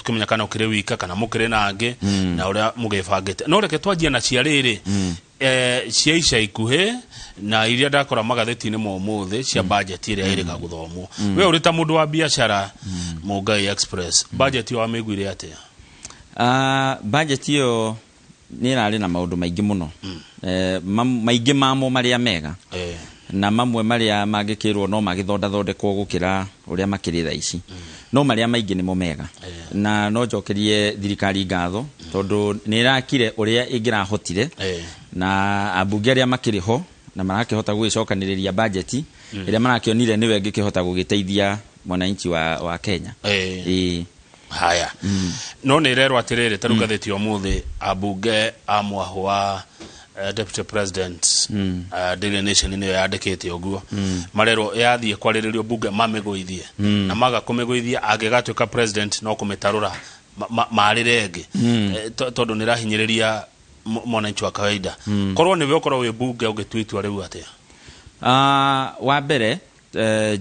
tukimenya kana ukire wika kana mukire nange na uria mugefangite no reke twanjie na cia riri cia ica ikuhe na iria ndakora magatheti-inĩ momuthi cia budget iria irika guthomwo we uri ta mundu wa biashara Mugai Express budget yo amiguire atia budget yo nirari na maundu maingi muno maingi mamo maria mega na mamwe maria magikirwo no magithondekwo gukira uria makiri tha ici no maria maingi nimo mega na no njokerie thirikari ngatho tondu nirakire uria ingirahotire na abunge aria makiriho na marakihota gugicokaniriria budget iria marakionire niwe ngikihota gugiteithia mwananchi wa Kenya haya no nirerwo atiriri tarugatheti omuthi abunge amwahwa Deputy President Daily Nation niyo yandikite oguo marero yathie kwariririo bunge mamegoithie na maga kumegoithia agegatuika president no kumetarura marirenge tondu nirahinyiriria mwananchi wa kawaida korwo niwe ukorwo wi bunge ugitwitwa riu atia wa mbere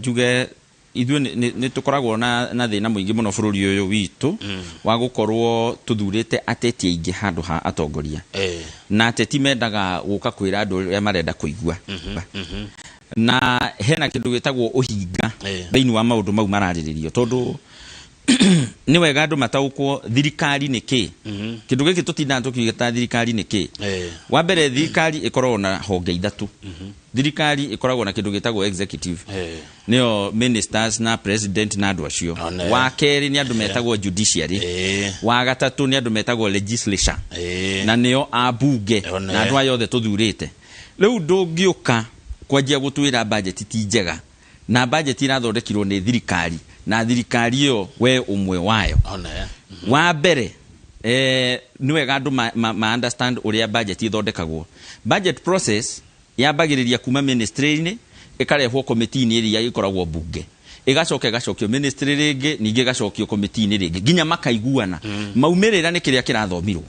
juge ithuĩ nĩ tukoragwo na thĩna mũingĩ mũno bũrũri ũyũ witũ wa gũkorwo tuthurĩte ateti aingĩ handũ ha atongoria na ateti mendaga gũka kwĩra andũ arĩa marenda kũigua na hena kĩndũ gĩtagwo ũhinga thĩinĩ wa maũndũ mau mararĩrĩrio tondũ ni wega andũ mataũkwo thirikari nĩ kĩ kĩndũ gĩkĩ tũtindaga tũkiuga thirikari nĩ kĩ wa mbere thirikari ĩkoragwo na honge ithatũ thirikari ĩkoragwo na kĩndũ gĩtagwo executive nĩo ministers na president na andũ acio wa kerĩ nĩ andũ metagwo judiciary wa gatatũ nĩ andũ metagwo legislature na nĩo abunge na andũ aya othe tũthurĩte rĩu ndũngĩũka kwanjia gũtwĩra budget ti njega na budget irathondekirwo nĩ thirikari na thirikari ĩyo we umwe wayo wa mbere nĩ wega andũ ma understand uria budget ithondekagwo budget process yambagĩrĩria kuma ministry-inĩ ĩkarehwo committee-inĩ iria ikoragwo bunge igacokio ministry ringi ningi gacokio committee-inĩ ringi ginya makaiguana maumĩrĩra nĩ kĩrĩa kĩrathomirwo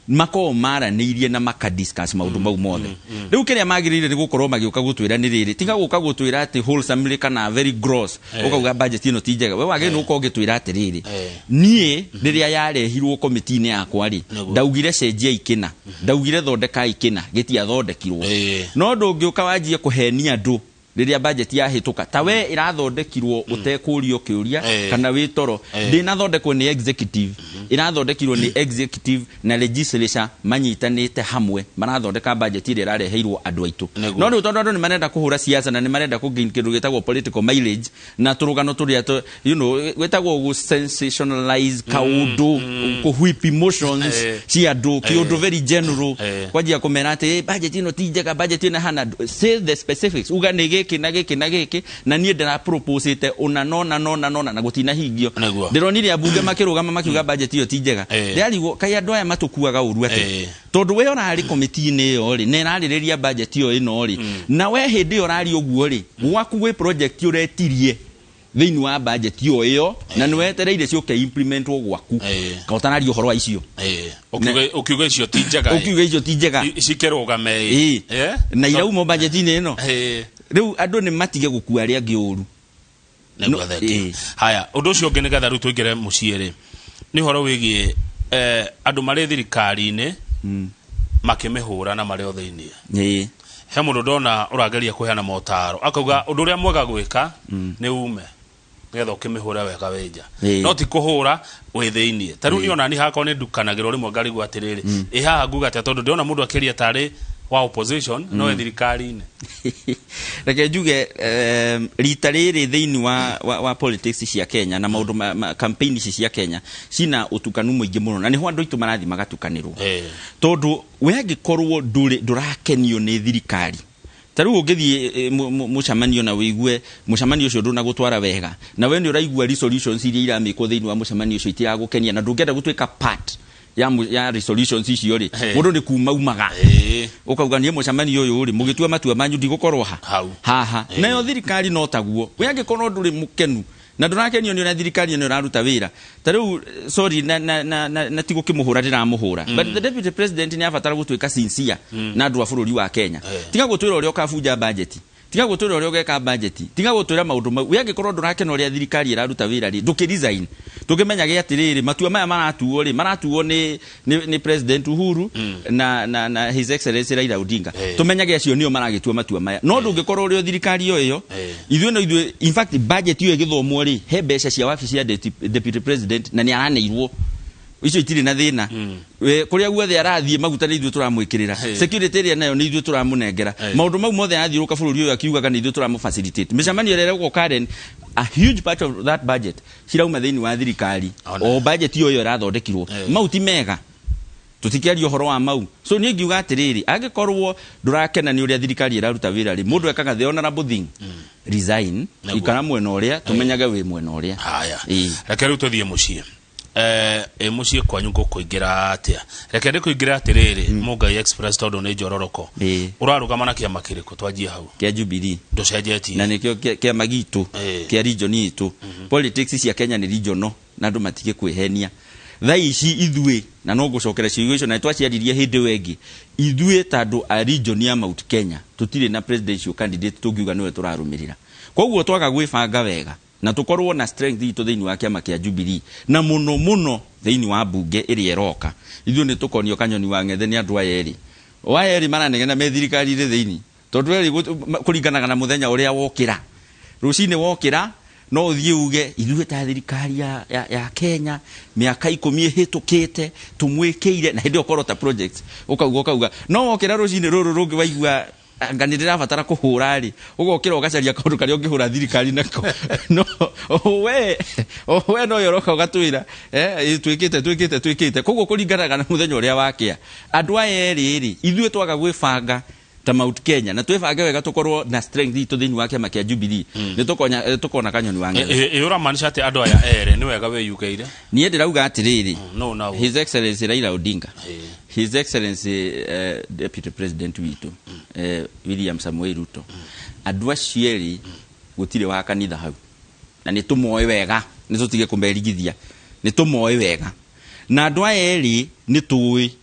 mako maranĩirie na makadiscuss maundu mau mothe riu kĩrĩa magĩrĩire nĩ gũkorwo magĩũka gũtwĩra nĩ rĩrĩ tiga gũka gũtwĩra atĩ wholesome kana very gross ukauga budget ĩno ti njega we wagĩrĩirwo gũkorwo gĩtwĩra atĩ rĩrĩ niĩ rĩrĩa yarehirwo committee-inĩ yakwa rĩ ndaugire cenjia ikĩna ndaugire thondeka ikĩna gĩtiathondekirwo no ndũngĩũka wanjie kũhenia andũ rĩrĩa budget yahĩtũka ta we irathondekirwo utekũrio kĩũria kana wĩtoro ndĩnathondekwo nĩ executive irathondekirwo nĩ executive na legislature manyitanĩte hamwe marathondeka budget ĩrĩa ĩrareheirwo andũ aitũ no rĩu tondũ andũ nĩ marenda kũhũra siasa na nĩ marenda kũgain kĩndũ gĩtagwo political mileage na tũrũgano tũrĩa gwĩtagwo sensationalize kaũndũ kũwhip emotions cia andũ kĩũndũ very general kwanjia kũmera atĩ budget ĩno ti njega budget ĩno hana say the specifics uga nĩ gĩkĩ na gĩkĩ na niĩ ndĩra propose ite ona na gũtina hingio ndĩronire abunge makĩrũgama makiuga budget ĩyo ti njega ndĩarigwo kai andũ aya matukuaga ũru atĩ tondũ we ũrarĩ committee-inĩ ĩyo rĩ nĩ ĩrarĩrĩria budget ĩyo ĩno rĩ na we hĩndĩ ĩyo ũrarĩ ũguo rĩ gwaku gwĩ project ũretirie thĩinĩ wa budget ĩyo na nĩ wetereire ciũke implementwo gwaku kaũtanaria ũhoro wa icio ukiuga icio ti njega cikĩrũgame na irauma budget-inĩ ĩno riu andũ nĩ matige gũkua arĩa angĩ ũru haya ũndũ ũcio ũngĩ nĩgetha rĩu tũingĩre mũciĩ rĩ nĩ ũhoro wĩgiĩ andũ marĩ thirikari-inĩ makĩmĩhũra na marĩ o thĩinĩ he mũndũ ndona ũrageria kũheana motaro akauga ũndũ ũrĩa mwega gwĩka nĩ ume nĩgetha ũkĩmĩhũra wega wenja no ti kũhũra wĩ thĩinĩ ta rĩu niĩ ona niĩ hakwa nĩ ndukanagĩrwo rĩmwe ngarigwo atĩrĩrĩ haha nguga atĩa tondũ ndĩrona mũndũ akĩria tarĩ wa opposition no thirikari-inĩ reke njuge rita rĩrĩ thĩinĩ wa politics cia Kenya na maũndũ campaign cia Kenya cina ũtukanu mũingĩ mũno na niho andũ aitũ marathi magatukanĩrwo tondũ we angĩkorwo ndũrakenio nĩ thirikari ta rĩu ũngĩthiĩ mũcemanio na wĩigue mũcemanio ũcio ndũnagũtwara wega na we nĩ ũraigua resolutions iria iramĩkwo thĩinĩ wa mũcemanio ũcio itiragũkenia na ndũngĩenda gũtuĩka part ya resolutions icio ri mũndũ nĩ kumaumaga ukauga niĩ mũcemanio ũyũ ri mũgĩtua matua manyu ndigũkorwo haha nayo thirikari no taguo we angĩkorwo ndũrĩ mũkenu na ndũrakenio nĩ ona thirikari nĩ ũraruta wĩra ta rĩu sorry na tigo kĩmũhũra ndĩramũhũra but the deputy president nĩ abatara gũtuĩka sincere na andũ a bũrũri wa Kenya tiga gũtwĩra ũrĩa ũkabunja budget tiga gutwira uria ugeka budget tiga gutwira maundu mau we angikorwo ndurakena uria thirikari iraruta wira ri ndukiresign tukimenyage atiriri matua maya maratuo ni president Uhuru na his excellency Raila Odinga tumenyage acio nio maragitua matua maya no ndungikorwo uria thirikari yo ithuĩ in fact budget yo igithomwo ri he mbeca cia wabici ya deputy president na ni araneirwo icio itiri na thina kuria guothe arathie maguta ni ithuĩ turamwikirira security area nayo ni ithuĩ turamunengera maundu mau mothe arathiũrũka bũrũri ũyũ akiugaga ni ithuĩ turamufacilitate micamanio rere gũko Karen a huge part of that budget cirauma thĩinĩ wa thirikari o budget yo irathondekirwo mau ti mega tutikiaria uhoro wa mau so ni ngiuga atiriri angikorwo ndurakena ni uria thirikari iraruta wira ri mundu ekaga the honorable thing resign ikana mwena uria tumenyaga we mwena uria haya reke riu tuthie mucie mucie kwanyu kuingira atia reke ndi kuingira atiriri Mugai Express tondu ni njororoko urarugama na kiama kiriko twanjie hau kia Jubilee nducenjetie na nikio kiama gitu kia region itu politics cia Kenya ni regional na ndu matige kwihenia thaici ithuĩ na no gucokera ciugo icio na twaciaririe hindi wengi ithuĩ tandu a region ya Mount Kenya tutire na presidential candidate tungiuga niwe turarumirira koguo twaga gwibanga wega na tukorwo na strength itu thiini wa kiama kia Jubilee na muno thiini wa bunge iri eroka ithuĩ ni tukonio kanyoni wa ng'ethe ni andu ayeri wayeri maranegena me thirikari ri thiini tondu eri kuringanaga na muthenya uria wokira rucini wokira no uthie uge ithuĩ ta thirikari ya Kenya miaka 10 hitukite tumwikire na hindi okorwo ta projects ukauga no wokira rucini ruru rungi waigua ngani ndirabatara kuhura ri ugokira ugacaria kaundu kari ungihura thirikari nako no we no yoroka ugatwira twikite koguo kuringanaga na muthenya uria wakia andu ayeri ri ithuĩ twaga gwibanga ta Mount Kenya na twibage wega tukorwo na strength itu thiini wa kiama kia Jubilee ni tukona kanyoni wa ng'ethe ura manisha ati andu aya ere ni wega we yugeire nie ndirauga atiriri no his excellency Raila Odinga his excellency deputy president witu William Samuel Ruto andu acieri gutire wa kanitha hau na ni tumoe wega ni tutige kumberigithia ni tumoe wega na andu ayeri ni tuwi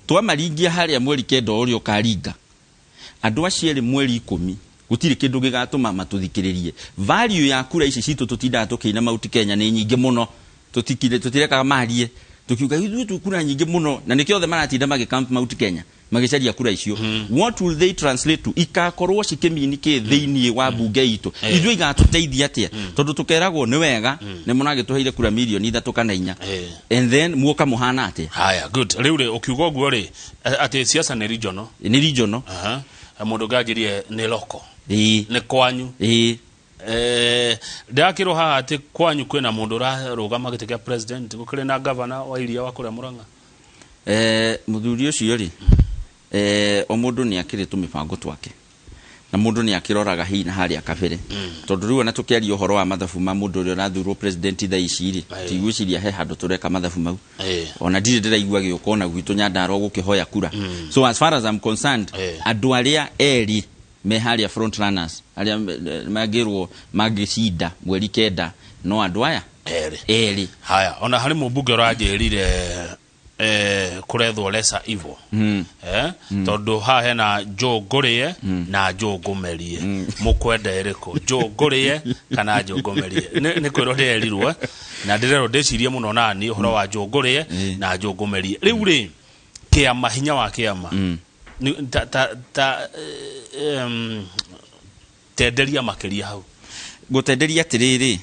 twamaringia haria mweri kendo urio karinga andu acieri mweri 10 gutire kindu gigatuma matuthikiririe value ya kura ici citu tutinda tukina Mount Kenya ni nyingi muno tutireka marie tukiuga ithuĩ tukura nyingi muno na nikio the maratinda magicamp Mount Kenya magicaria kura icio what will they translate to ikakorwo cikimini thiini wa bunge itu ithuĩ igatuteithia atia tondu tukeragwo ni wega ni munagituheire kura milioni 3 kana 4 and then muoka muhana atia haya good riu ukiuga guo ri ati siasa ni regional mundu gajirie ni loko ni kwanyu ndakiro haha ati kwanyu kwina mundu rarugama gite kia president gukire na governor wa iria wa kuria Murang'a muthuri ucio ri o mundu ni akire tumibango twake na mundu ni akiroraga hii na haria kabere tondu riu na tukiaria uhoro wa mathabu ma mundu uria rathurwo president thaici ri tigwiciria he handu tureka mathabu mau ona ndire ndiraigua giukona gwitu Nyandarua gukihoya kura so as far as I'm concerned andu aria eri me haria front runners aria magirwo magicinda mweri kenda no andu aya eri haya ona hari mubunge rajerire kurethwo lesser evil tondu ha hena Njogurie na Njogumerie mukwenda iriko Njogurie kana Njogumerie ni kwiro nderirwo na ndirero ndecirie muno nani uhoro wa Njogurie na Njogumerie riu ri kiama hinya wa kiama tenderia makiria hau gutenderia atiriri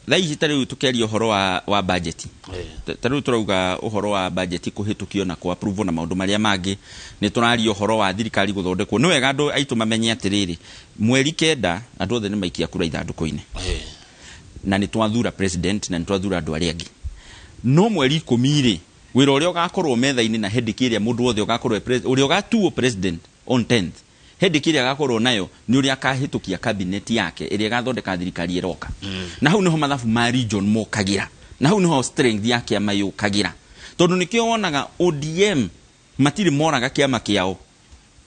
thaici tariu tukiaria uhoro wa budget tariu turauga uhoro wa budget kuhitukio na ku approve na maundu maria mangi ni turaria uhoro wa thirikari guthondekwo ni wega andu aitu mamenye atiriri mweri kenda andu othe ni maikia kura ithanduku-ini na ni twathura president na ni twathura andu aria angi no mweri 10 ri wira uria ugakorwo metha-ini na hindi kiria mundu othe ugakorwo uria ugatuo president on 10th hindi kiria gakorwo nayo ni uria kahitukia cabinet yake iria gathondeka thirikari eroka na hau niho mathabu ma region mokagira na hau niho strength yake ya mayukagira tondu nikio wonaga ODM matiri moraga kiama kiao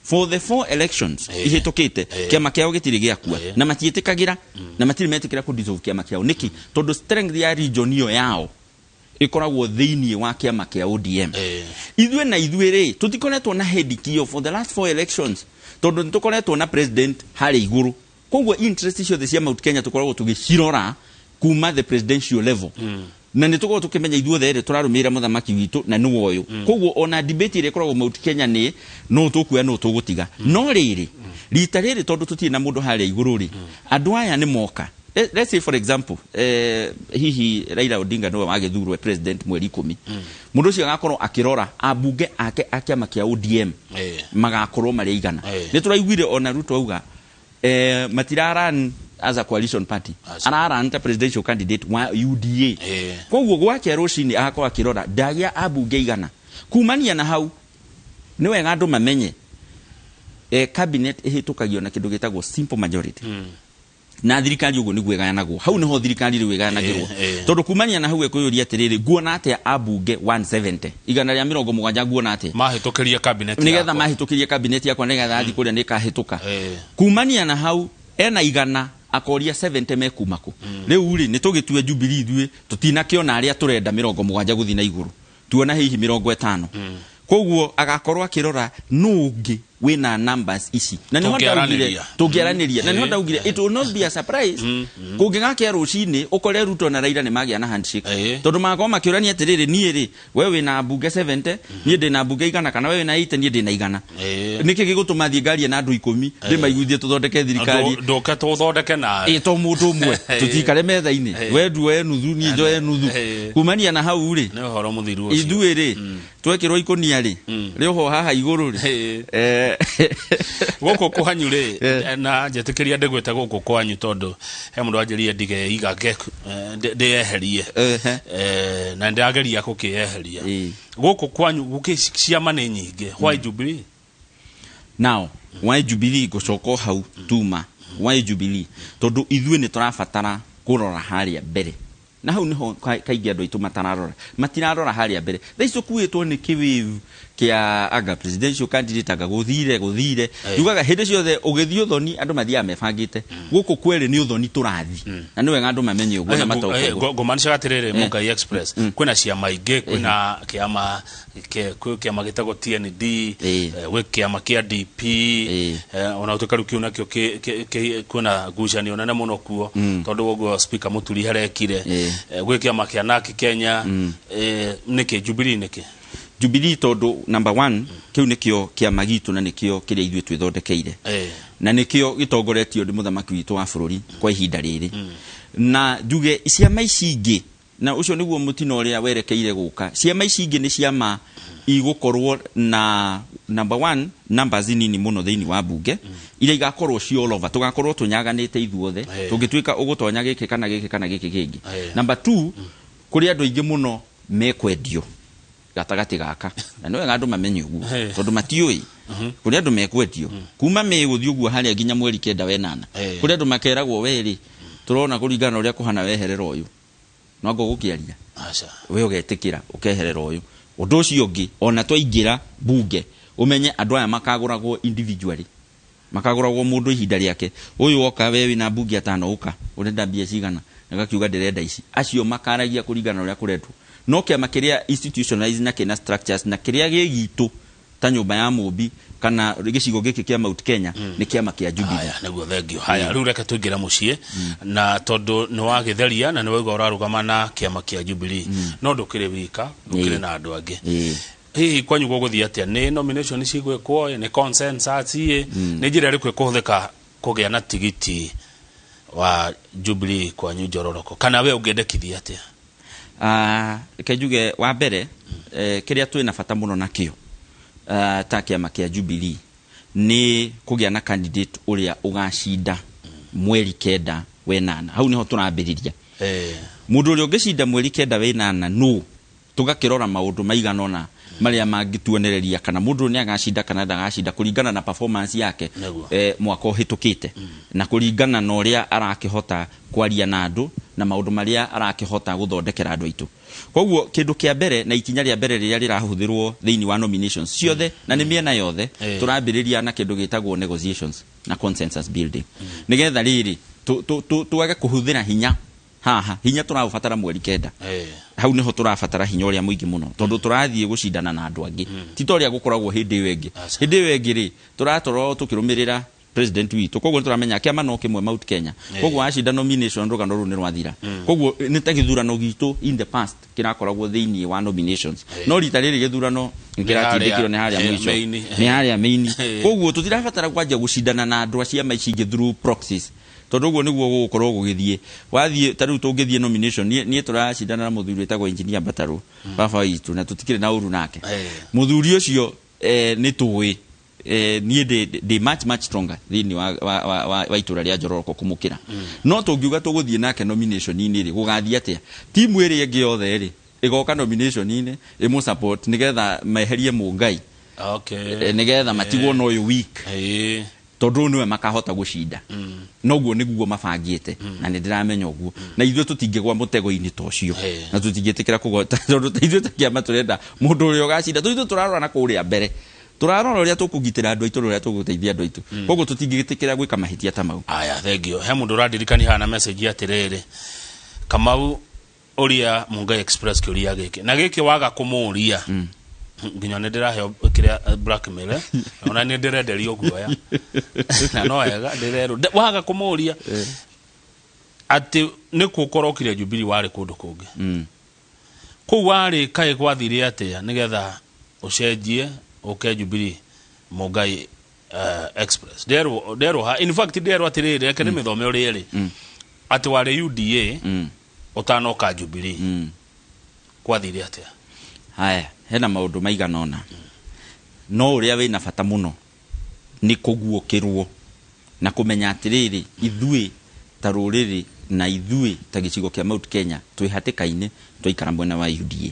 for the 4 elections ihitukite kiama kiao gitiri giakua na matiitikagira na matiri metikira ku dissolve kiama kiao niki tondu strength ya region iyo yao ikoragwo thiini wa kiama kia ODM ithuĩ na ithuĩ ri tutikoretwo na hedikio for the last 4 elections tondu nitukoretwo na president hari iguru koguo interest ciothe cia Mount Kenya tukoragwo tugicirora kuma the presidential level na nitukorwo tukimenya ithuothe ri turarumira muthamaki witu na ni woyo koguo ona debate ire koragwo Mount Kenya ni no tukuya no tugutiga no riri rita riri tondu tutie na mundu hari iguru ri andu aya ni moka. Let's say for example hihi Raila Odinga no agethurwo president mweri 10 mundu ucio agakorwo akirora abunge ake akiama kia ODM magakorwo mari igana ni turaiguire ona Ruto auga matiraran as a coalition party arara presidential candidate wa UDA koguo gwake Ruciini agakorwo akirora ndagia abunge igana kumania na hau ni wega andu mamenye cabinet ihitukagio na kindu gitagwo simple majority na thirikari ugo ni gweganagwo hau niho thirikari ri weganagirwo tondu kumania na hau ekuyuria atiriri nguona atia abunge 170 igana ria 70 nguona atia mahitukiria cabinet nigetha mahitukiria cabinet yakwa nigetha athi kuria nikahituka kumania na hau ena igana akoria 70 mekumako riu ri nitugitue Jubilee ithue tutina kiona aria turenda 70 guthi na iguru tuona hihi 50 koguo agakorwo akirora nungi wina numbers ici na niho ndaugire tungiaraniria na niho ndaugire it will not be a surprise kungigake Ruciini ukore Ruto na Raila ni magia na handshake tondu makoma makiurania atiriri nie ri wewe wina bunge 70 nie ndi na bunge igana kana wewe na 8 nie ndi na igana niki gigutuma thie ngari na andu 10 ndi maiguithie tuthondeke thirikari ndoka tuthondeke na to mundu umwe tutikare metha-ini we nduwe nuthu nie njoe nuthu kumania na hau ri ni horo muthiru ucio ithuĩ ri twekirwo ikonia ri riho haha iguru ri goko kuhanyu ri na njetikiria ndegwete goko kwanyu tondu he mundu anjirie ndige igage ndeyeherie na ndageria kukiyeheria goko kwanyu gukiciama ni nyingi why Jubilee now why Jubilee gocoko hau tuma why Jubilee tondu ithuĩ ni turabatara kurora haria mbere na hau niho kaingi andu aitu matirarora haria mbere thaicu kuitwo ni kiwivu kia aga presidential candidate aga guthire yugaga hindi ciothe ugithio thoni andu mathia mebangite guku kwere ni uthoni turathi na ni wega andu mamenye uguo na matoko ngomanisha gatirire Mungai Express kwina ciama ingi kwina kiama gitago TND we kiama kia DP ona utukaru kiuna kio kwina ngucanio nene muno kuo tondu uguo speaker Muturi harekire gwe kiama kia naki Kenya niki Jubilee niki Jubilee tondu number 1 kiu nikio kia magitu na nikio kiria ithuĩ twithondekeire na nikio gitongoretio ndi muthamaki witu wa bururi kwa ihinda riri na njuge ciama ici ingi na ucio niguo mutino uria werekeire guka ciama ici ingi ni ciama igukorwo na number 1 numbers nini muno thiini wa bunge iria igakorwo ciolova tugakorwo tunyaganite ithuothe tungituika ugutonya giki kana giki kana giki kingi number 2 kuri andu ingi muno mekwendio gatagati gaka na no wega andu mamenye uguo tondu matiui kuri andu mekwendio kuma meguthi uguo haria nginya mweri 9 wenana kuri andu makeragwo weri turona kuringana uria kuhana weherera uyu no ngo gukiaria aca we ugetikira ukeherera uyu undu ucio ungi ona twaingira bunge umenye andu aya makaguragwo individually makaguragwo mundu ihinda riake uyu oka we wina bunge atano uka urenda mbia cigana agakiuga ndirenda ici acio makaragia kuringana uria kuretwo no kiama kiria institutionalized na kina structures na kiria gigitu ta nyumba ya mumbi kana gicigo giki kia Mount Kenya ni kiama kia Jubilee haya niguo thengio haya riu reke tuingira mucie na tondu ni wagitheria na ni wega urarugama na kiama kia Jubilee no ndukire wika ndukire na andu angi hihi kwanyu guguthia atia ni nomination cigwekwo ni consensus ni njira iriku ikuhuthika kugia na tigiti wa Jubilee kwanyu Njororoko kana we ungedekithia atia kejuge wa mbere kiria twina bata muno nakio ta kiama kia Jubilee ni kugia na candidate uria ugacinda mweri 9 wenana hau niho turambiriria mundu uria ungicinda mweri 9 wenana no tugakirora maundu maiganona maria mangituonereria kana mundu ni agacinda kana ndagacinda kuringana na performance yake mwaka uhitukite na kuringana na uria arakihota kwaria na andu na maundu maria arakihota guthondekera andu aitu koguo kindu kia mbere na ikinya ria mbere riria rirahuthirwo thiini wa nominations ciothe na ni miena yothe turambiriria na kindu gitagwo negotiations na consensus building nigetha riri tuage kuhuthira hinya haha hinya turabatara mweri kenda hau niho turabatara hinya uria muingi muno tondu turathie gucindana na andu angi ti toria gukoragwo hindi iyo ingi ri turatorwo tukirumirira president witu koguo turamenya kiama no kimwe Mount Kenya koguo acinda nomination rugano ru ni rwathira koguo ni ta githurano gitu in the past kirakoragwo thiini wa nominations no rita riri githurano ngiratindikiro ni haria mwisho ni haria main koguo tutirabatara kwanja gucindana na andu acia maici through proxies tondu guo niguo gukorwo gugithie wathie tariu tungithie nomination nie turacindana na muthuri etagwo engineer Bataru baba witu na tutikire na uru nake muthuri ucio ni tuwi nie de much stronger thini wa itura ria Njororoko kumukira no tungiuga tuguthie nake nomination ini ri gugathia atia timu iri ingi yothe ri igoka nomination ini imu support nigetha meherie Mungai nigetha matigwo no uyu week tondu niwe makahota gucinda noguo niguo mabangite na ndiramenya uguo na ithuĩ tutingigwa mutego-ini tocio na tutingitikira kugota tondu ithuĩ takiama turenda mundu uria ugacinda ithuĩ turarora na kuria mbere turarora uria tukugitira andu aitu uria tuguteithia andu aitu koguo tutingitikira gwika mahitia ta mau aya thank you he mundu radirikani hana message atiriri Kamau uria Mungai Express kiuria giki na giki waga kumuria nginya ndirahe kiria blackmail ona ni ndirenderio guoya na no ega ndirero waga kumuria ati ni kukorokire Jubilee wari kundu kungi ku wari kai gwathire atia nigetha ucenjie okay Jubilee Mungai Express dero ha in fact dero atiriri reke ni mithome uri ati wari UDA utanoka Jubilee kwathire atia haya hena maundu maiganona no uria wina bata muno ni kuguukirwo na kumenya atiriri ithui ta ruriri na ithui ta gicigo kia Mount Kenya twihatikaine twaikara mwena wa UDA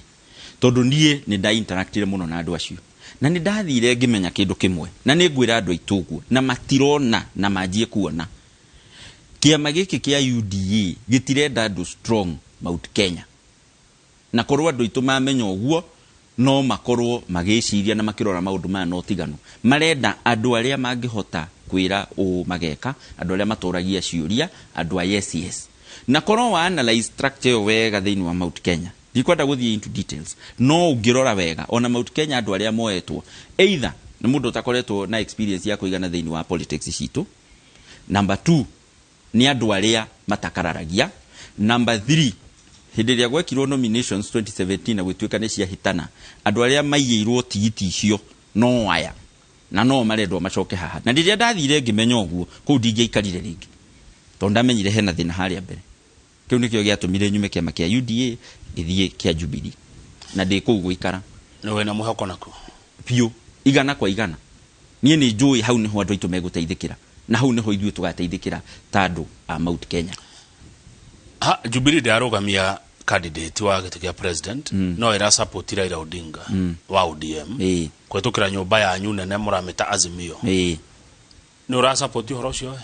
tondu nie ni nda interactire muno na andu acio na ni ndathire ngimenya kindu kimwe na ni ngwira andu aituguo na matirona na manjie kuona kiama giki kia UDA gitirenda andu strong Mount Kenya na korwo andu aitu mamenya uguo no makorwo magiciria na makirora maundu ma no tiganu marenda andu aria mangihota kwira o mageka andu aria maturagia ciuria andu a yes na korwo wa analyze structure wega thiini wa Mount Kenya ndikwenda guthie into details no ungirora wega ona Mount Kenya andu aria moetwo either ni mundu utakoretwo na experience ya kuigana thiini wa politics citu number 2 ni andu aria matakararagia number 3 hindi ria gwekirwo nominations 2017 na gwituika ni cia hitana andu aria maiyirwo tigiti icio no aya na no marendwo macoke haha na ndiria ndathire ngimenya uguo ku ndingeikarire ringi tondu ndamenyire hena thina haria mbere kiu nikio giatumire nyume kiama kia UDA githie kia Jubilee na ndi ku guikara no wena muhako nako pio igana kwa igana nie ni njui hau niho andu aitu meguteithikira na hau niho ithuĩ tugateithikira tandu a Mount Kenya Jubilee ndarogamia candidate wa giti kia president no ira support Raila Odinga wa ODM kwetukira nyumba ya nyune na muramita Azimio no ra support horo cio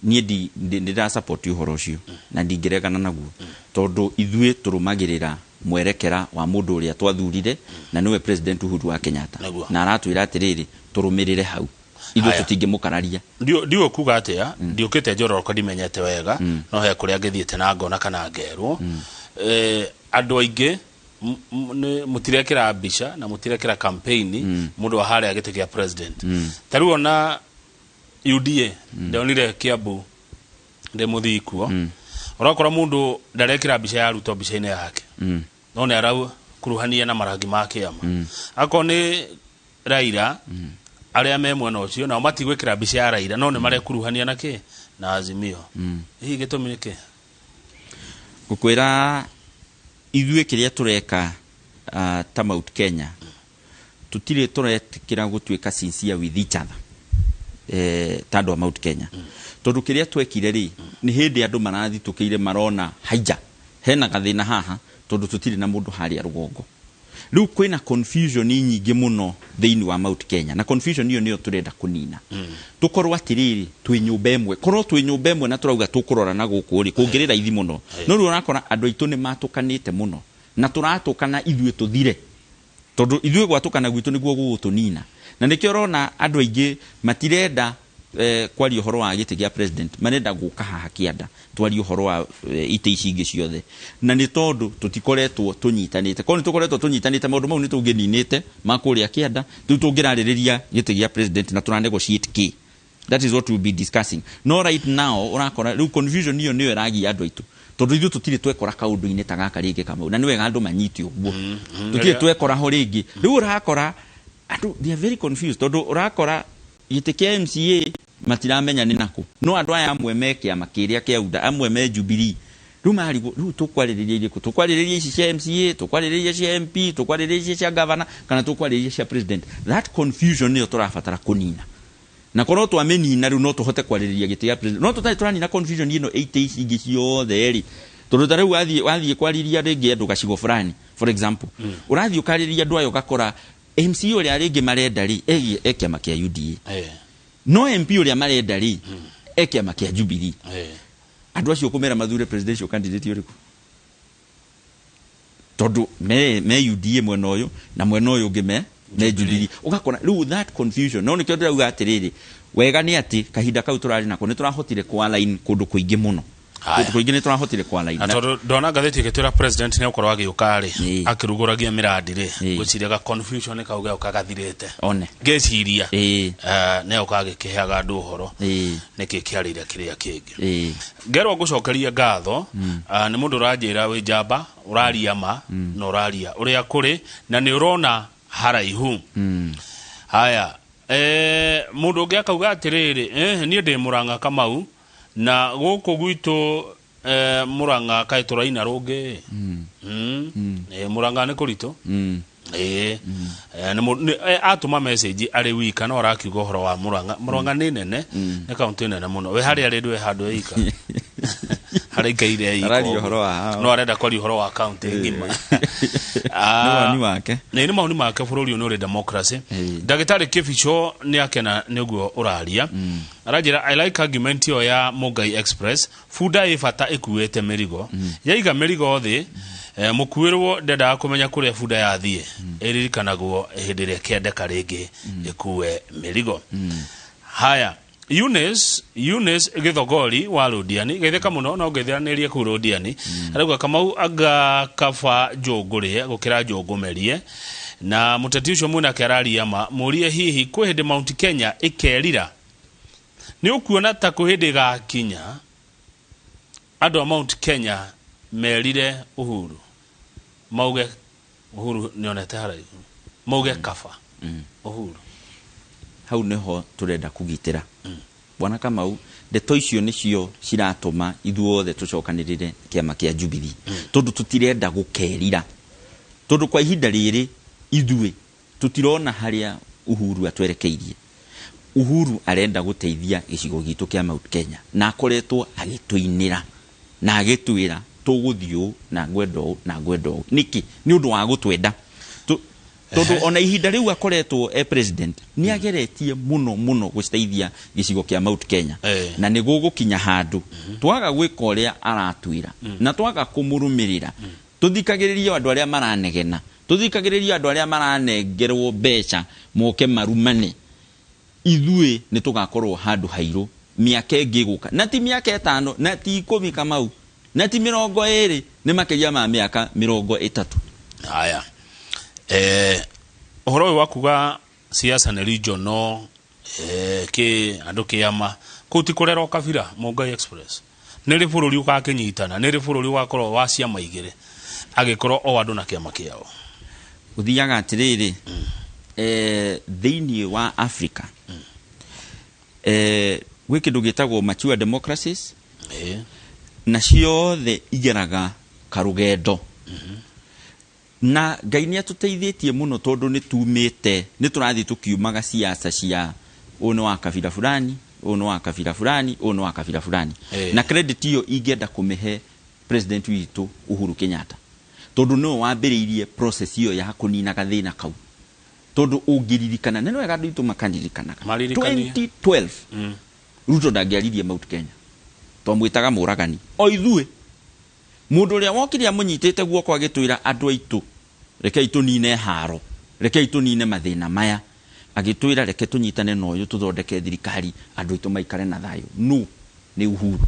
nie ndira support horo ucio na ndingiregana naguo tondu ithuĩ turumagirira mwerekera wa mundu uria twathurire na niwe president Uhuru wa Kenyatta na aratwira atiriri turumirire hau ithuĩ tutingimukararia ndio kuga atia ndiukite Njororoko ndimenyete wega no he kuria ngithiete na ngona kana ngerwo andu aingi mutirekera mbica na mutirekera campaign mundu wa haria giti kia president tariu ona UDA ndonire Kiambu ndi muthikuo urakora mundu ndarekera mbica ya Ruto mbica-ini yake no ne arau kuruhania na marangi ma kiama akoni Raila aria me mwena ucio na matigwikira mbica ya Raila no ne marekuruhania nake na Azimio hihi gitumi niki gukwira ithuĩ kiria tureka ta Mount Kenya tutire turetikira gutuika sincere with each other tandu wa Mount Kenya tondu kiria twekire ri ni hindi andu marathitukiire marona haija hena gathina haha tondu tutire na mundu haria rugongo riu kwina confusion nyingi muno thiini wa Mount Kenya na confusion hiyo niyo turenda kunina tukorwo atiriri twi nyumba emwe korwo twi nyumba emwe na turauga tukurora na guku ri kungirira ithi muno no riu urakora andu aitu ni matukanite muno na turatukana ithuĩ tuthire tondu ithuĩ gwatukana gwitu niguo gugutunina na nikio rona andu aingi matirenda kwari uhoro wa giti gia president manenda guka haha kianda twari uhoro wa ite ici ingi ciothe na ni tondu tutikoretwo tunyitanite ko ni tukoretwo tunyitanite maundu mau ni tungininite makuria kianda tu tungiraririria giti gia president na tuna negotiate ki. That is what we'll be discussing. No right now urakora ru confusion niyo niyo ragi andu aitu tondu ithu tutire twekora kaundu-ini ta gaka ringi kamau na niwe andu manyiti uguo tutire twekora ho ringi riu urakora andu they are very confused tondu urakora giti kia MCA matiramenya ni naku no andu aya amwe mekia makiria kia uda amwe me Jubilee riu tukwariria iriku tukwariria ici cia MCA tukwariria cia MP tukwariria cia governor kana tukwariria cia president. That confusion niyo turabatara kunina na kono tu amenina riu no tuhote kwariria giti ya president no tutari turanina confusion ino 8 ici ingi ciothe ri tondu tariu wathie kwariria ringi andu gacigo fulani for example urathie ukariria andu ayo gakora MCA uri aringi marenda ri ekiama kia UDA no MP uri marenda ri ekiama kia Jubilee andu acio kumera mathure presidential candidate uriku tondu me UDA mwena uyu na mwena uyu ngime ne Jubilee ugakora riu that confusion no nikyo ndira atiriri wega ni ati kahinda kau turari nako ni turahotire kwa line kundu kuingi muno kundu kuingi ni turahotire kwa line tondu ndona gatheti gitwira president ni ukorwa agiukari akiruguragia miradi ri gwiciria ga confusion kauga ukagathirite one ngeciria ne ukagikiheaga andu uhoro niki kiarira kiria kingi ngerwo gucokeria ngatho ni mundu urajira wi jamba uraria ma no uraria uria kuri na ni urona haraihu haya mundu ungi akauga atiriri ni ndi Murang'a Kamau na guku gwitu Murang'a kaituraina rungi Murang'a ni kurito atuma message ari wika no arakiuga uhoro wa Murang'a ni nene ni county nene muno we hari ari ndwe handu ika hari kaire iko no arenda kwari uhoro wa county ngima ni mauni make bururi unore democracy Dagitari Kibicho ni akena niguo uraria arajira I like argument yo ya Mugai Express fuda ifata ikuwete merigo yaiga merigo thi mukuirwo ndenda kumenya kuria fuda yathie iririkanagwo hindire kiendeka ringi ikuwe merigo haya Eunice Githogori wa Rodiani getheka muno no ngethanirie ku Rodiani arauga Kamau aga kafa jogurie gukira jogumerie na muteti ucio mwina keraria ma murie hihi kwihinde Mount Kenya ikerira ni ukuona ta kuhinde ga kinya andu Mount Kenya merire Uhuru mauge Uhuru nionete haraihu mauge kafa Uhuru hau neho turenda kugitira bwana Kamau ndeto icio nicio ciratuma ithuothe tucokanirire kiama kia Jubilee tondu tutirenda gukerira tondu kwa ihinda riri ithue tutirona haria Uhuru atwerekeirie Uhuru arenda guteithia gicigo gitu kia Mount Kenya na akoretwo agituinira na agitwira tuguthiu na ngwendo niki ni undu wa gutwenda tondu ona ihinda riu akoretwo president ni ageretie muno guciteithia gicigo kia Mount Kenya na ni gugukinya handu twaga gwika uria aratwira na twaga kumurumirira tuthikagiriria andu aria maranegena tuthikagiriria andu aria maranengerwo becha moke marumane ithue ni tugakorwo handu hairu miaka ingi guka na ti miaka 5 na ti 10 Kamau na ti 20 ni makeria ma miaka 30 haya uhoro wa kuga siasa na regional ke andu kiama kuti kurero kabira Mugai Express niri bururi ukakinyitana niri bururi wakorwo wa ciama igire agikorwo o andu na kiama kiao uthiaga atiriri thiini wa Africa gwi kindu gitagwo mature democracies na ciothe igeraga karugendo na Ngai ni atuteithĩtie muno tondu ni tumite ni turathi tukiumaga siasa cia uno wa kabila fulani uno wa kabila fulani uno wa kabila fulani na credit hiyo ingenda kumihe president witu Uhuru Kenyatta tondu no wambiriirie process hiyo ya kunina gathina kau tondu ungiririkana neno wega nditu makandirikana 2012 Ruto ndagiaririe Mount Kenya twamwitaga muragani o ithue mundu ria wokiria munyitete guoko agitwira andu aitu rekei tunine haro rekei tunine mathina maya agitwira reke tunyitane no yu tuthondeke thirikari andu itu maikare na thayo no ni Uhuru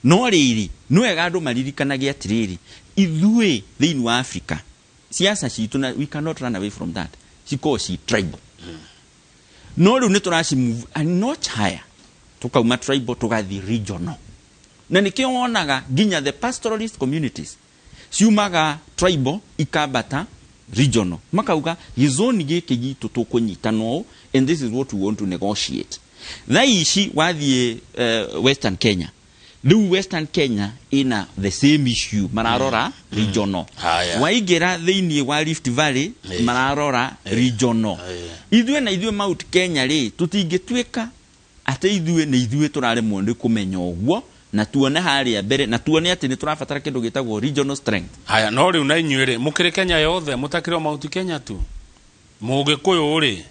no riri no wega andu maririkanagia atiriri ithui thiini wa Africa siasa citu na we cannot run away from that because tribal no riu ni turaci move a notch higher tukauma tribal tugathi regional na nikio wonaga ginya the pastoralist communities ciumaga tribal ikabata regional makauga gizoni giki gitu tukunyitano and this is what we want to negotiate thaici wathie Western Kenya riu Western Kenya ina the same issue mararora regional waigira thiini wa Rift Valley mararora regional ithue na ithue Mount Kenya ri tutingitweka ate ithue na ithue turare monde kumenya ogwo na tuone haria mbere na tuone ati ni turafatara kindu gitagwo regional strength. Haya no riu na inyuire mukire Kenya yothe mutakire Mount Kenya tu mugikuyu ri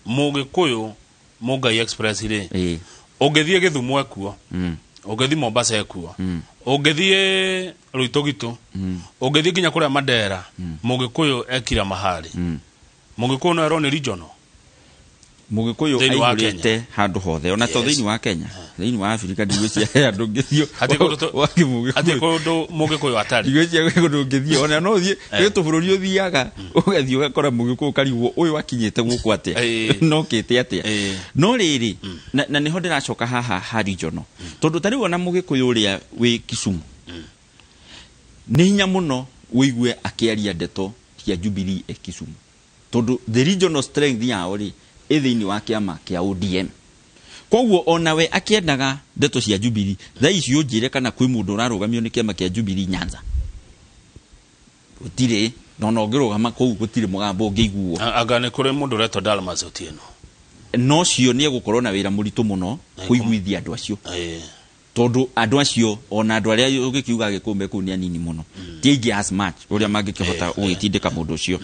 mugikuyu Mugai Express ri ugithie Githumu ekuo ugithie Mombasa ekuo ugithie Ruitogito ugithie ginya kuria Mandera mugikuyu ekira mahali mugikuyu no erone regional mugikuyu aigurite handu hothe ona to thiini wa Kenya thiini wa Africa ndigwiciria andu ngithio ati kundu mugikuyu atari ndigwiciria kundu ngithio ona no thie tu bururi uthiaga ugathio ugakora mugikuyu karigwo uyu akinyite guku atia no kite atia no riri na niho ndiracoka haha ha regional tondu tari wona mugikuyu uria wi Kisumu ni hinya muno wigue akiaria ndeto cia Jubilee Kisumu tondu the regional strength yao ri ethiini wa kiama kia ODM koguo onawe akiendaga ndeto cia Jubilee thaici unjire kana kwi mundu urarugamio ni kiama kia Jubilee Nyanza utire no ngirugama kou gutire mugambo ungiiguo agane kuri mundu reto Dalmas Otieno no cio ni egukorwo na wira muritu muno kuiguithia andu acio tondu andu acio ona andu aria ugikiuga gikumbe ku ni anini muno tiingi as much uria mangikihota ugitindika mundu ucio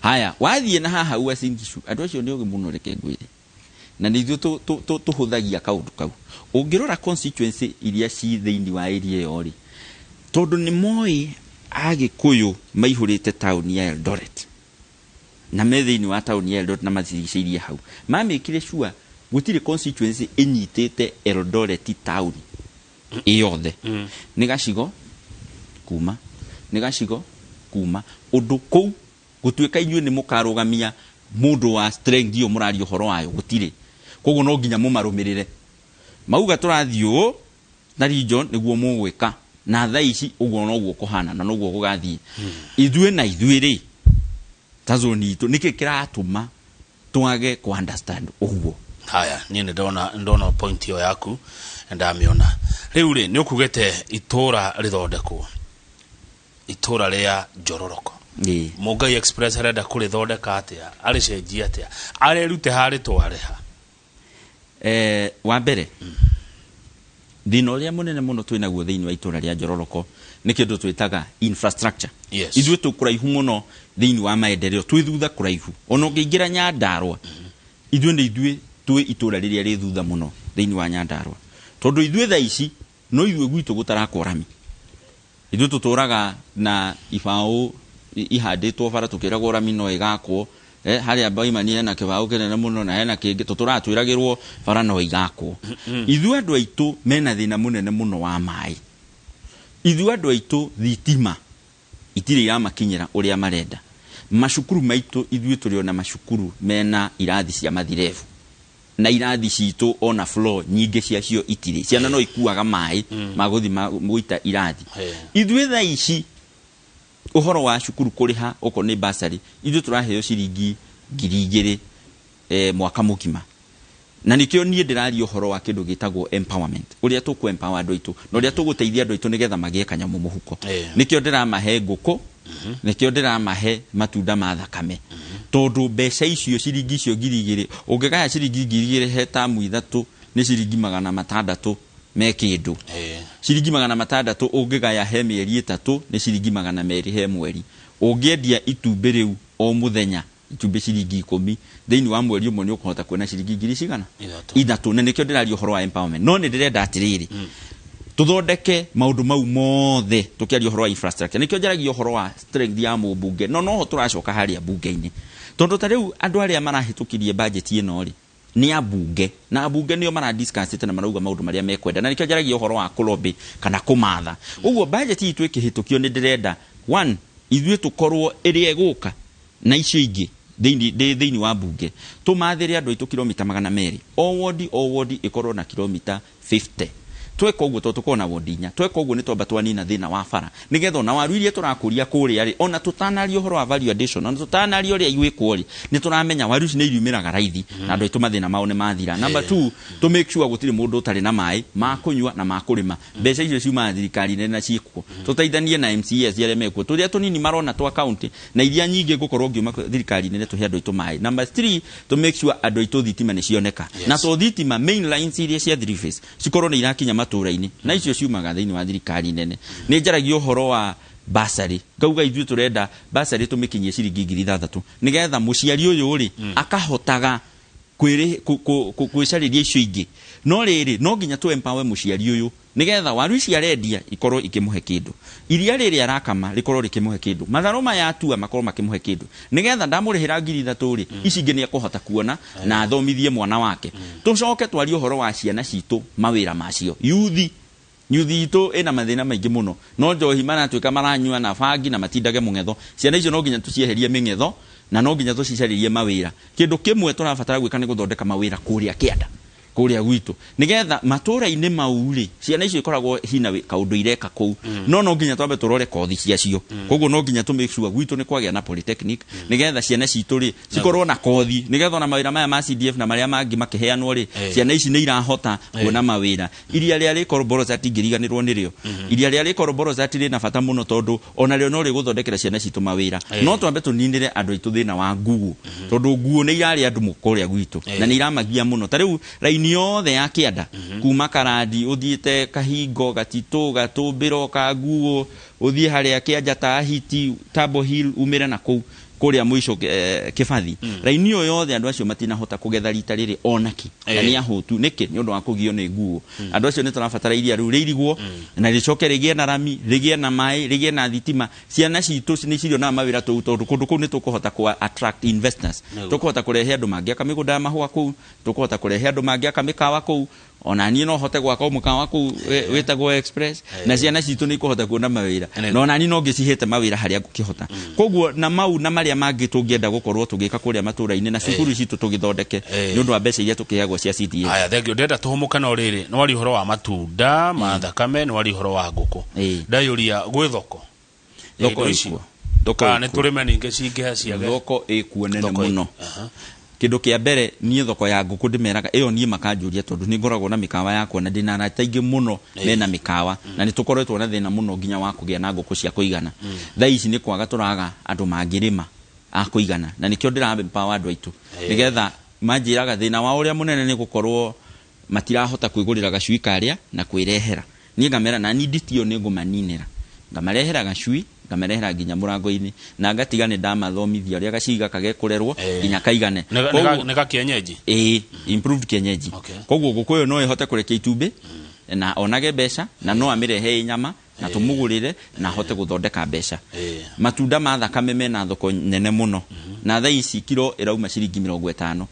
haya wathie na haha uasingishu andu acio ni ugimuno reke ngwire na nithu tuhuthagia kaundu kau ungirora constituency iria ci thiini wa area yo ri tondu ni moi agikuyu maihurite town ya Eldoret na methiini wa town ya Eldoret na mathiricirie hau mamikire sure gutire constituency inyitite Eldoret town iyothe ni gacigo kuma undu kou gutweka inyue ni mukarugamia mundu wa strength dio murari uhoro wayo gutire koguo no nginya mumarumirire mauga turathio na region niguo mugwika na thaici uguo no guo kuhana na no guo gugathie ithue na ithue ri tazoni itu niki kiratuma twage ku understand uguo haya nini ndona point yo yaku ndamiona riu ri ni ukugete itura rithondekwo itura ria Njororoko Mugai Express arenda kurithondeka atia aricenjia atia arerute hari twareha wa mbere thina uria munene muno twinaguo thiini wa itura ria Njororoko ni kindu twitaga infrastructure ithue tukuraihu muno thiini wa maendeleo twithutha kuraihu ona ngiingira Nyandarua ithue ni ithue twi itura riria ri thutha muno thiini wa Nyandarua tondu ithue thaici no ithue gwitu gutarakorami ithue tuturaga na ibao ihanditwo bara tukiragwo rami no igakwo haria baimania na kibao kinene muno na hena kingi tuturatwiragirwo bara no igakwo ithue andu aitu mena thina munene muno wa mai ithue andu aitu thitima itire ya makinyira uria marenda mashukuru maitu ithue turi ona mashukuru mena irathi cia mathirevu na irathi citu ona floor nyingi cia cio itire ciana no ikuaga mai maguthi muita irathi ithue thaici uhoro wa shukuru kuriha uko ni basari ithu turaheo ciringi 2,000 mwaka mukima na nikio nie ndirari uhoro wa kindu gitagwo empowerment uria tuku empower andu aitu no uria tuguteithia andu aitu nigetha magie kanyamu muhuko nikio ndiramahe nguku nikio ndiramahe matunda ma thakame tondu mbeca icio ciringi icio 2,000 ungigaya ciringi 2,000 he tamu ithatu ni ciringi 600 me kindu ciringi 600 ungigaya he mieri 3 ni ciringi 200 he mweri ungiendia itumbi riu o muthenya itumbi ciringi 10 thiini wa mweri umwe ni ukuhota kwena ciringi 2,000 ithatu na nikio ndirari uhoro wa empowerment no ni ndirenda atiriri tuthondeke maundu mau mothe tukiaria horo wa infrastructure nikio njaragia horo wa strength ya mubunge no turacoka haria bunge-ini tondu ta riu andu aria marahitukirie budget ino ri ni abunge na abunge nio mara discuss ite na marauga maundu maria mekwenda na nikio njaragia horo wa kulobi kana kumatha uguo budget itu ikihitukio ni ndirenda one ithuĩ tukorwo ĩrĩa ĩgũka na icio ingĩ thĩinĩ wa bunge tũmathĩre andũ aitũ kilomita 200 o ward ĩkorwo na kilomita 50 tweka uguo tukona wodinya tweka uguo ni twamba twanina thina wa bara nigetha na waru iria turakũria kũrĩa ri ona tutanario horo wa value addition ona tutanario ria igwĩkwo ri ni turamenya waru ici ni iriumĩraga raithi na andũ aitũ mathina mao ni mathira number 2 to make sure gũtirĩ mũndũ ũtarĩ na maĩ ma kũnyua na ma kũrĩma mbeca icio ciuma thirikari nene na ciĩkuo tũteithanie na MCAs arĩa mekuo tũrĩa tũnini marona twa county na iria nyingĩ gũkorwo ngiuma thirikari nene tũhe andũ aitũ maĩ number 3 to make sure andũ aitũ thitima nĩ cioneka na to thitima main lines iria cia 3 phase cikorwo nĩ irakinya matũra-ini na icio ciumaga thĩinĩ wa thirikari nene nĩ njaragia ũhoro wa basari ngauga ithuĩ turenda basari tumikinyie ciringi 6,000 nigetha muciari ũyũ ri akahotaga kwĩcarĩria icio ingĩ no rĩrĩ no nginya tu empower muciari ũyũ nigetha waru ici arendia ikorwo ikĩmuhe kĩndũ iria rĩrĩ arakama rikorwo rikĩmuhe kĩndũ matharũ maya atua makorwo makĩmuhe kĩndũ nigetha ndamũrĩhĩra 3,000 ri ici ingĩ nĩ akũhota kuona na athomithie mwana wake tucoke twari ũhoro wa ciana citũ mawĩra macio yuthi itu ina mathina maingĩ mũno no njohi maratuĩka maranyua na bangi na matindage mũngetho ciana icio no nginya tucieherie mĩngetho na no nginya tucicaririe mawĩra kĩndũ kĩmwe tũrabatara gwĩka nĩ gũthondeka mawĩra kũrĩa kĩanda kũrĩa gwitũ nigetha matũra-inĩ mau ri ciana icio ikoragwo hina kaundu ireka kũu no nginya twambe tũrore kothi ciacio koguo no nginya tu make sure gwitũ nĩ kwagĩa na polytechnic nigetha ciana citũ ri cikorwo na kothi nigetha na mawĩra maya ma CDF na marĩa mangĩ makĩheanwo ri ciana ici nĩ irahota kuona mawĩra iria rĩa rĩkorwo borozati ngiriganĩrwo nĩrĩo iria rĩa rĩkorwo borozati rĩ na bata mũno tondu ona rĩo no rĩgũthondekera ciana citũ mawĩra no twambe tũninĩre andũ aitũ thĩna wa nguo tondu nguo nĩ irarĩ andũ mũkũrĩa gwitũ na nĩ iramagia mũno ta rĩu raini yothe ya kĩanda kuma Karandi uthiĩte Kahingo Gatitũ Gatũmbĩro Kanguo uthie harĩa kĩanja ta Hiti Table Hill umĩre na kũu kũrĩa mũico Kĩbathi raini yo yothe andũ acio matinahota kũgetha rita rĩrĩ onaki na nĩ ahũtu nĩkĩ nĩ ũndũ wa kũgio nĩ nguo andũ acio nĩ tũrabatara iria rĩu rĩirigwo na rĩcoke rĩgĩe na rami rĩgĩe na maĩ rĩgĩe na thitima ciana citũ nĩ cirio na mawĩra tondũ kũndũ kũu nĩ tũkũhota ku attract investors tũkũhota kũrehe andũ mangĩaka mĩgũnda ya mahũa kũu tũkũhota kũrehe andũ mangĩaka mĩkawa kũu ona niĩ no hote gwaka mũkawa kũu wĩtagwo Express na ciana citũ nĩ ikũhota kuona mawĩra no nani no ngĩcihete mawĩra harĩa ngũkĩhota koguo na mau na marĩa mangĩ tũngĩenda gũkorwo tũgĩka kũrĩa matũra-inĩ na cukuru citũ tũgĩthondeke nĩ ũndũ wa mbeca iria tũkĩheagwo cia CDF aya thengio ndenda tũhũmũka no rĩrĩ no wari ũhoro wa matunda ma thakame no wari ũhoro wa ngũkũ ndayũria gwĩ thoko ĩkuo nĩ tũrĩme ningĩ cingĩha ciage thoko ĩkuo nene mũno kĩndũ kĩa mbere niĩ thoko ya ngũkũ ndĩmeraga ĩyo niĩ makanjũria tondu nĩ ngoragwo na mĩkawa yakwa na ndĩna arata aingĩ mũno mena mĩkawa na nĩ tũkoretwo na thĩna mũno nginya wa kũgĩa na ngũkũ cia kũigana thaa ici nĩ kwaga tũraga andũ mangĩrĩma a kũigana na nĩkĩo ndĩramempower andũ aitũ nĩgetha manjĩraga thĩna wa ũrĩa mũnene nĩ gũkorwo matirahota kwĩgũrĩra gacui karĩa na kwĩrehera niĩ ngamera na niĩ nditio nĩ ngũmaninĩra ngamarehera gacui ngamarehera nginya mũrango-inĩ na ngatiga nĩ ndamathomithia ũrĩa gaciga kagekũrerwo nginya kaigane nĩ gakienyeji improved kienyeji koguo ngũkũ ĩyo no ĩhote kũrekia itumbĩ na onage mbeca na no amĩrehe nyama na tũmũgũrĩre na ahote gũthondeka mbeca matunda ma thakame mena thoko nene mũno na thaa ici kilo ĩrauma ciringi 50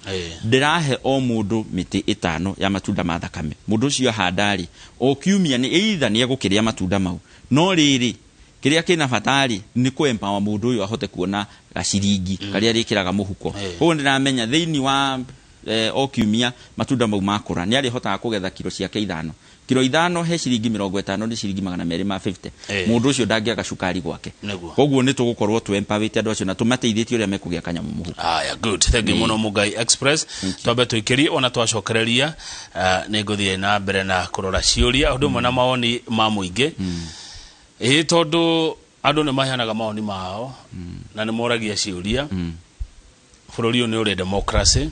ndĩrahe o mũndũ mĩtĩ 5 ya matunda ma thakame mũndũ ũcio handari o kiumia nĩ either nĩ egũkĩrĩa matunda mau no rĩrĩ kĩrĩa kĩna batari nĩ kũempower mũndũ ũyũ ahote kuona gaciringi karĩa rĩkĩraga mũhuko koguo ndĩramenya thĩinĩ wa o kiumia matunda mau makũra nĩ arĩhotaga kũgetha kilo ciake 5 kilo 5 he ciringi 50 nĩ ciringi 250 mũndũ ũcio ndangĩaga cukari gwake koguo nĩ tũgũkorwo twempowerĩte andũ acio na tũmateithĩtie ũrĩa mekũgĩa kanyamũ mũhuko good thank you mũno Mugai Express twambe twĩkĩrie ona twacokereria nĩ ngũthiĩ na mbere na kũrora ciũria ũndũ ũmwe na maoni ma mũingĩ tondu andũ nĩ maheanaga maoni mao na nĩ moragia ciũria bũrũri ũyũ nĩ ũrĩ democracy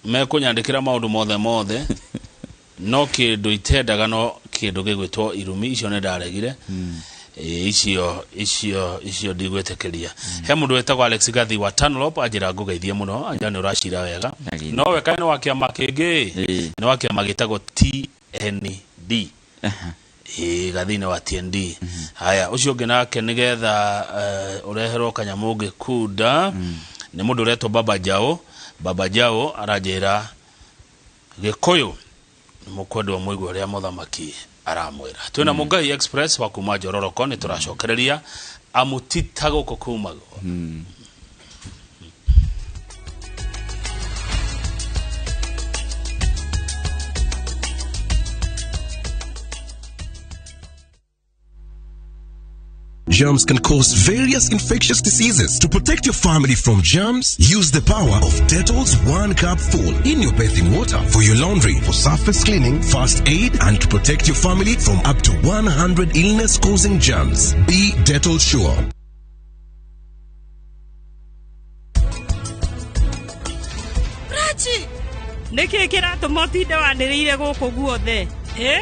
mekũnyandĩkĩra maũndũ mothe no kĩndũ itendaga no kĩndũ gĩgwĩtwo irumi icio nĩ ndaregire icio ndigwĩtĩkĩria he mũndũ wetagwo Alex Gathi wa Tanlop anjĩra ngũgeithie mũno anja nĩ ũracira wega no we kaĩ nĩ wa kĩama kĩngĩ nĩ wa kĩama gĩtagwo TND gathine wa TND haya ucio ngenake nigetha ureherwo kanyamuge kuda ni mundu uretwo Baba Jao arajera Gikuyu mukwendwa mwigwa ria muthamaki aramwira twina Mugai Express wa kuma Jororoko ni turacokereria amutita guko kumago Germs can cause various infectious diseases. To protect your family from germs, use the power of Dettol's 1 cup full in your bathing water for your laundry, for surface cleaning, first aid, and to protect your family from up to 100 illness-causing germs. Be Dettol sure. Rachi! Niki kira tumotinde waniriire guku guothe.